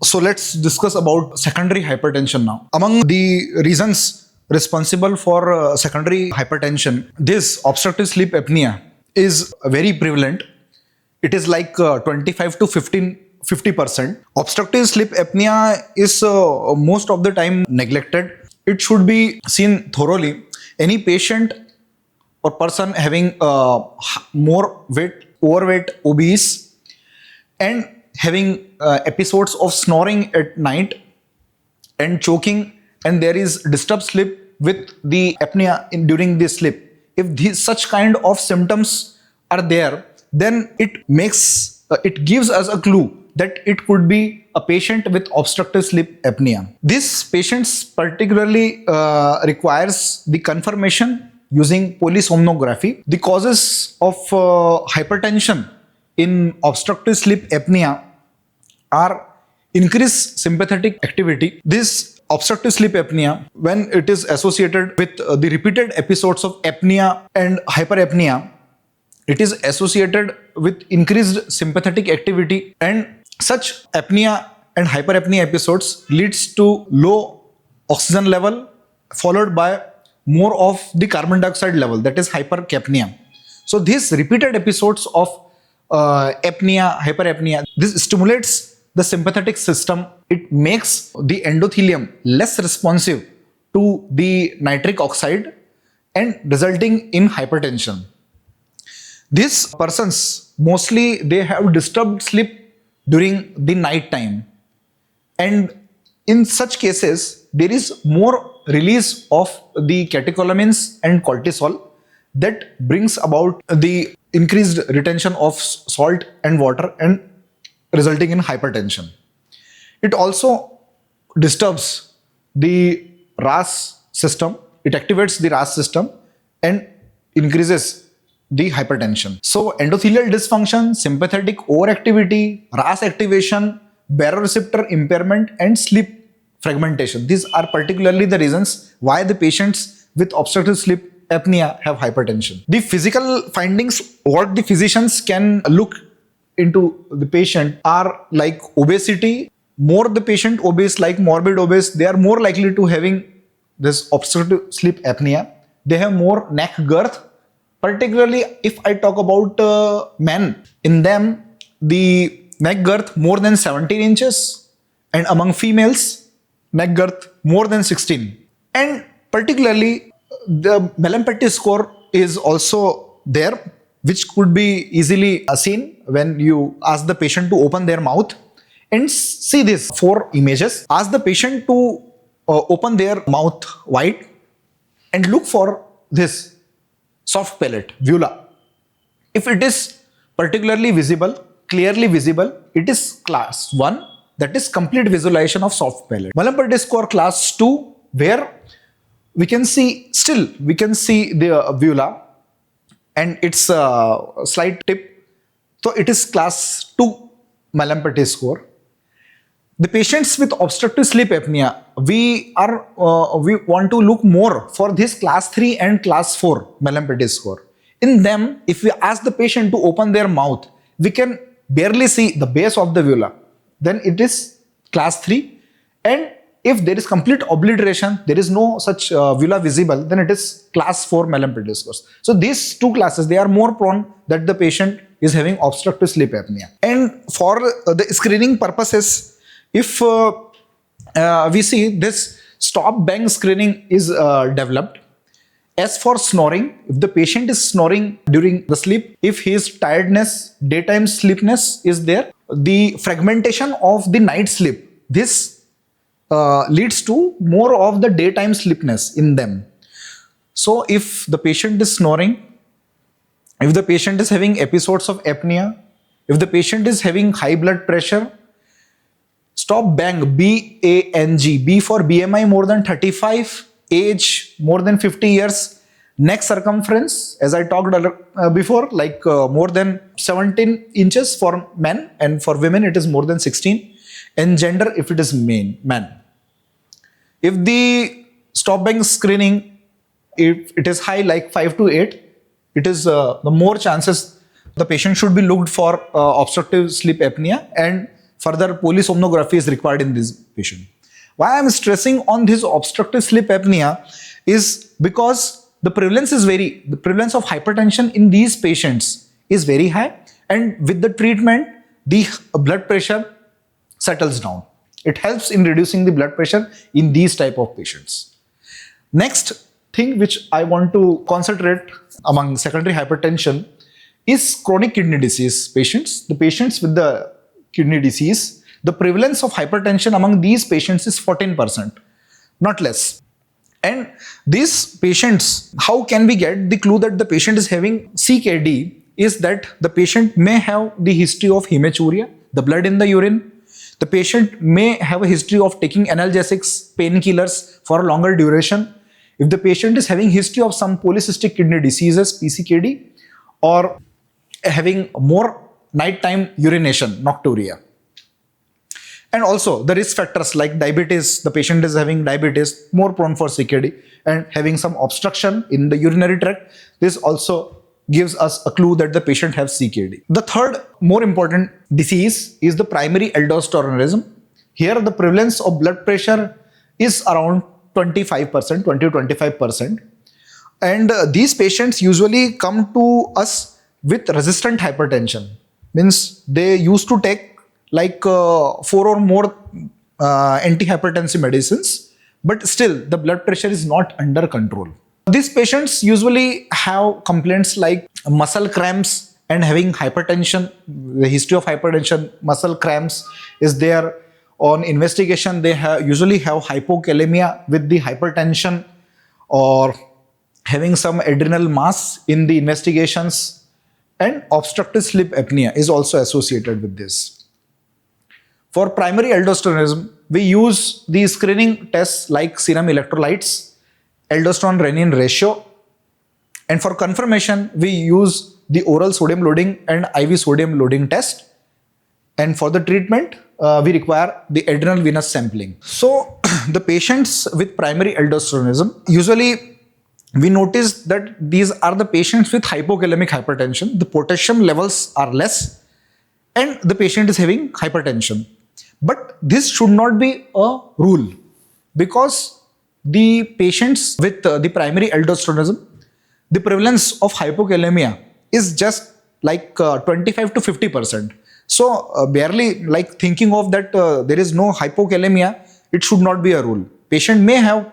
So let's discuss about secondary hypertension now. Among the reasons responsible for secondary hypertension, this obstructive sleep apnea is very prevalent. It is like 25 to 50%. Obstructive sleep apnea is most of the time neglected. It should be seen thoroughly. Any patient or person having more weight, overweight, obese, and having episodes of snoring at night and choking, and there is disturbed sleep with the apnea during the sleep. If such kind of symptoms are there, then it gives us a clue that it could be a patient with obstructive sleep apnea. These patients particularly requires the confirmation using polysomnography. The causes of hypertension in obstructive sleep apnea are increased sympathetic activity. This obstructive sleep apnea, when it is associated with the repeated episodes of apnea and hyperapnea, it is associated with increased sympathetic activity, and such apnea and hyperapnea episodes leads to low oxygen level followed by more of the carbon dioxide level, that is hypercapnia. So these repeated episodes of apnea, hyperapnea, this stimulates the sympathetic system. It makes the endothelium less responsive to the nitric oxide and resulting in hypertension. These persons mostly they have disturbed sleep during the night time, and in such cases there is more release of the catecholamines and cortisol that brings about the increased retention of salt and water and resulting in hypertension. It also disturbs the RAS system. It activates the RAS system and increases the hypertension. So endothelial dysfunction, sympathetic overactivity, RAS activation, baroreceptor impairment, and sleep fragmentation. These are particularly the reasons why the patients with obstructive sleep apnea have hypertension. The physical findings, what the physicians can look into the patient are like obesity. More the patient obese, like morbid obese, they are more likely to having this obstructive sleep apnea. They have more neck girth. Particularly if I talk about men, in them the neck girth more than 17 inches, and among females neck girth more than 16. And particularly the Malempati score is also there, which could be easily seen when you ask the patient to open their mouth and see these 4 images. Ask the patient to open their mouth wide and look for this soft palate, vula. If it is particularly visible, clearly visible, it is class 1, that is complete visualization of soft palate. Malempati score class 2, where we can see the vula and its slight tip. So it is class 2 Malempati score. The patients with obstructive sleep apnea, we want to look more for this class 3 and class 4 Malempati score. In them, if we ask the patient to open their mouth, we can barely see the base of the vula. Then it is class 3. And if there is complete obliteration, there is no such vula visible, then it is class 4 Malempati scores. So these 2 classes, they are more prone that the patient is having obstructive sleep apnea. And for the screening purposes, if we see this stop bang screening is developed. As for snoring, if the patient is snoring during the sleep, if his tiredness, daytime sleepiness is there, the fragmentation of the night sleep, this leads to more of the daytime sleepiness in them. So if the patient is snoring, if the patient is having episodes of apnea, if the patient is having high blood pressure, stop bang, B-A-N-G, B for BMI more than 35, age more than 50 years, neck circumference, as I talked before, like more than 17 inches for men, and for women it is more than 16, and gender if it is man. If the stop bang screening, if it is high like 5 to 8, it is the more chances the patient should be looked for obstructive sleep apnea, and further polysomnography is required in this patient. Why I am stressing on this obstructive sleep apnea is because the prevalence of hypertension in these patients is very high, and with the treatment, the blood pressure settles down. It helps in reducing the blood pressure in these type of patients. Next thing which I want to concentrate among secondary hypertension is chronic kidney disease patients. The patients with the kidney disease, the prevalence of hypertension among these patients is 14%, not less. And these patients, how can we get the clue that the patient is having CKD is that the patient may have the history of hematuria, the blood in the urine. The patient may have a history of taking analgesics, painkillers for a longer duration. If the patient is having history of some polycystic kidney diseases, PCKD, or having more nighttime urination, nocturia. And also the risk factors like diabetes, the patient is having diabetes, more prone for CKD, and having some obstruction in the urinary tract. This also gives us a clue that the patient has CKD. The third more important disease is the primary aldosteronism. Here the prevalence of blood pressure is around 25%, 20 to 25%. And these patients usually come to us with resistant hypertension. Means they used to take like 4 or more antihypertensive medicines, but still the blood pressure is not under control. These patients usually have complaints like muscle cramps and having hypertension. The history of hypertension, muscle cramps is there. On investigation, they usually have hypokalemia with the hypertension, or having some adrenal mass in the investigations, and obstructive sleep apnea is also associated with this. For primary aldosteronism, we use the screening tests like serum electrolytes, aldosterone-renin ratio, and for confirmation, we use the oral sodium loading and IV sodium loading test. And for the treatment, we require the adrenal venous sampling. So the patients with primary aldosteronism, usually we notice that these are the patients with hypokalemic hypertension. The potassium levels are less and the patient is having hypertension. But this should not be a rule, because the patients with the primary aldosteronism, the prevalence of hypokalemia is just like 25 to 50%. So barely like thinking of that there is no hypokalemia, it should not be a rule. Patient may have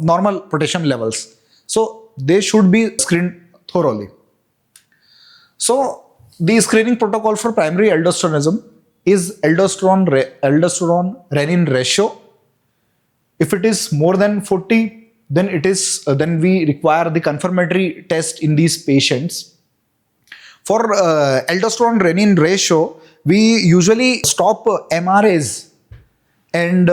normal potassium levels, so they should be screened thoroughly. So the screening protocol for primary aldosteronism is aldosterone-renin ratio. If it is more than 40, then then we require the confirmatory test in these patients. For aldosterone-renin ratio, we usually stop MRAs, and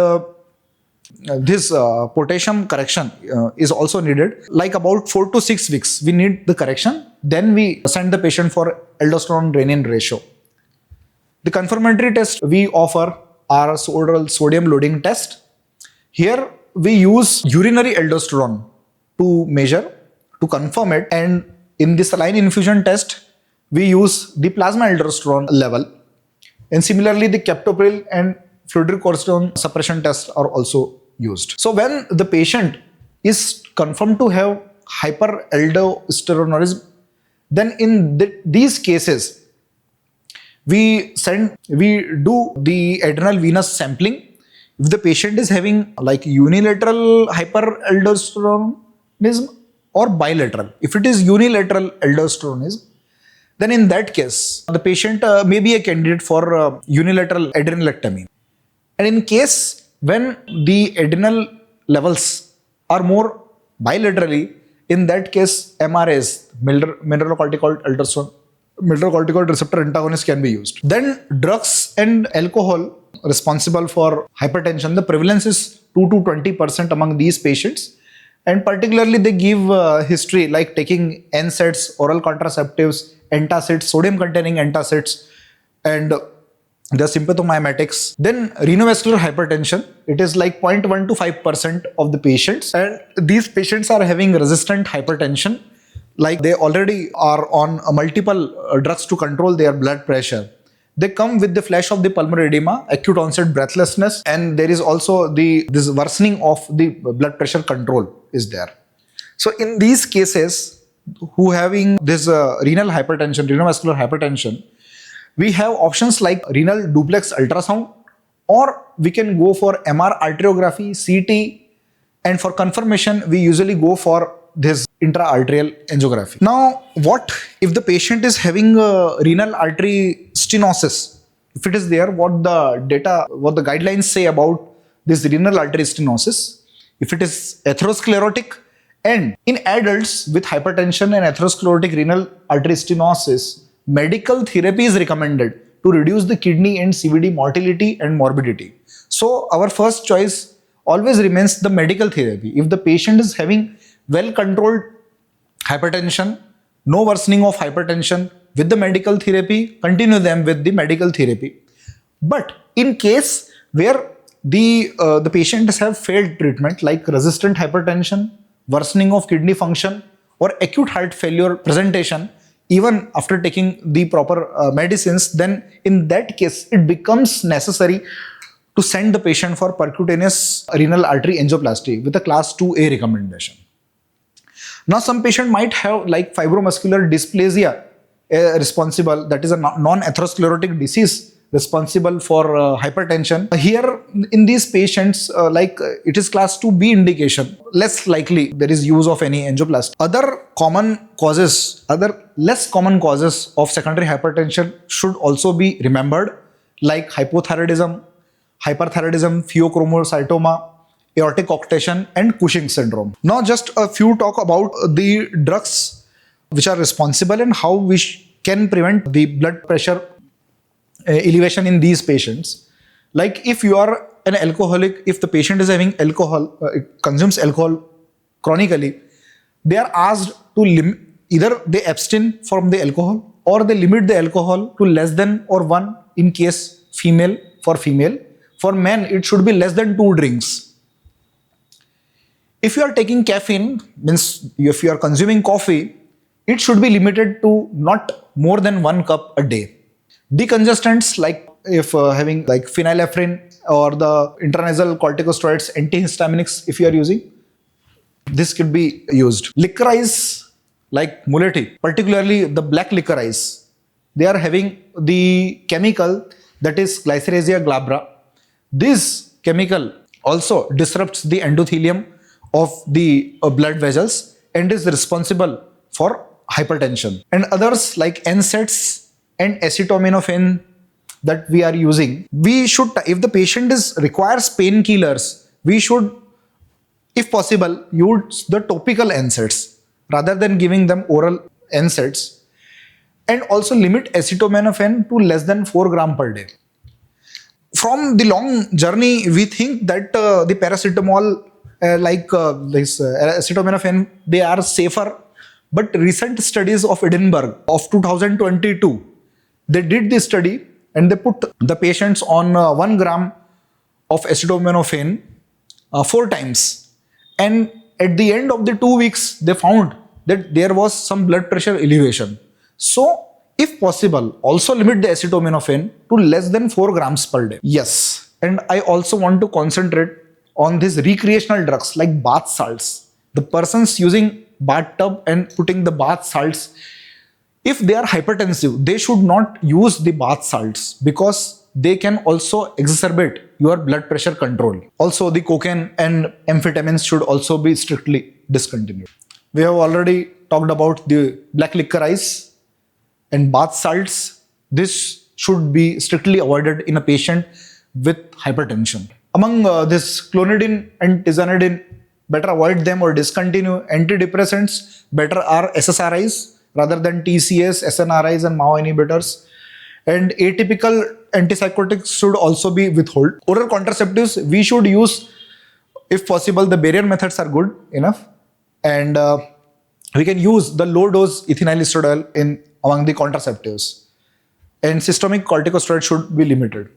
this potassium correction is also needed. Like about 4 to 6 weeks, we need the correction. Then we send the patient for aldosterone-renin ratio. The confirmatory test we offer are oral sodium loading test. Here we use urinary aldosterone to measure, to confirm it, and in the saline infusion test, we use the plasma aldosterone level. And similarly, the captopril and fludrocortisone suppression tests are also used. So when the patient is confirmed to have hyperaldosteronism, then in these cases, we do the adrenal venous sampling. If the patient is having like unilateral hyperaldosteronism or bilateral, if it is unilateral aldosteronism, then in that case, the patient may be a candidate for unilateral adrenalectomy. And in case when the adrenal levels are more bilaterally, in that case, MRAs, mineralocorticoid receptor antagonist can be used. Then drugs and alcohol responsible for hypertension, the prevalence is 2 to 20% among these patients. And particularly they give history like taking NSAIDs, oral contraceptives, antacids, sodium containing antacids, and the sympathomimetics. Then renovascular hypertension, it is like 0.1 to 5% of the patients. And these patients are having resistant hypertension, like they already are on multiple drugs to control their blood pressure. they come with the flash of the pulmonary edema, acute onset breathlessness, and there is also this worsening of the blood pressure control is there. So in these cases, who having this renal hypertension, renovascular hypertension, we have options like renal duplex ultrasound, or we can go for MR arteriography, CT, and for confirmation, we usually go for this intra-arterial angiography. Now, what if the patient is having renal artery stenosis? If it is there, what the guidelines say about this renal artery stenosis? If it is atherosclerotic, and in adults with hypertension and atherosclerotic renal artery stenosis, medical therapy is recommended to reduce the kidney and CVD mortality and morbidity. So our first choice always remains the medical therapy. If the patient is having well-controlled hypertension, no worsening of hypertension, with the medical therapy, continue them with the medical therapy. But in case where the patients have failed treatment like resistant hypertension, worsening of kidney function, or acute heart failure presentation, even after taking the proper medicines, then in that case, it becomes necessary to send the patient for percutaneous renal artery angioplasty with a class 2A recommendation. Now, some patient might have like fibromuscular dysplasia responsible, that is a non-atherosclerotic disease responsible for hypertension. Here in these patients, it is class 2B indication, less likely there is use of any angioplasty. Other less common causes of secondary hypertension should also be remembered, like hypothyroidism, hyperthyroidism, pheochromocytoma, aortic occultation, and Cushing syndrome. Now just a few talk about the drugs which are responsible and how we can prevent the blood pressure elevation in these patients. Like if you are an alcoholic, if the patient is having alcohol, consumes alcohol chronically, they are asked to either they abstain from the alcohol or they limit the alcohol to less than or 1 in case female. For men, it should be less than 2 drinks. If you are taking caffeine, means if you are consuming coffee, it should be limited to not more than 1 cup a day. Decongestants, like if having like phenylephrine or the intranasal corticosteroids, antihistaminics, if you are using, this could be used. Licorice, like muletti, particularly the black licorice, they are having the chemical that is Glycyrrhizia glabra. This chemical also disrupts the endothelium of the blood vessels and is responsible for hypertension. And others like NSAIDs and acetaminophen that we are using, we should, if the patient requires painkillers, we should, if possible, use the topical NSAIDs rather than giving them oral NSAIDs, and also limit acetaminophen to less than 4 grams per day. From the long journey, we think that the paracetamol, this acetaminophen, they are safer. But recent studies of Edinburgh of 2022, they did this study and they put the patients on 1 gram of acetaminophen 4 times. And at the end of the 2 weeks, they found that there was some blood pressure elevation. So, if possible, also limit the acetaminophen to less than 4 grams per day. Yes, and I also want to concentrate on these recreational drugs like bath salts. The persons using bathtub and putting the bath salts, if they are hypertensive, they should not use the bath salts because they can also exacerbate your blood pressure control. Also, the cocaine and amphetamines should also be strictly discontinued. We have already talked about the black licorice and bath salts. This should be strictly avoided in a patient with hypertension. Among this clonidine and tizanidine, better avoid them or discontinue. Antidepressants, better are SSRIs rather than TCS, SNRIs and MAO inhibitors. And atypical antipsychotics should also be withheld. Oral contraceptives, we should use, if possible, the barrier methods are good enough. And we can use the low dose ethinyl estradiol among the contraceptives. And systemic corticosteroid should be limited.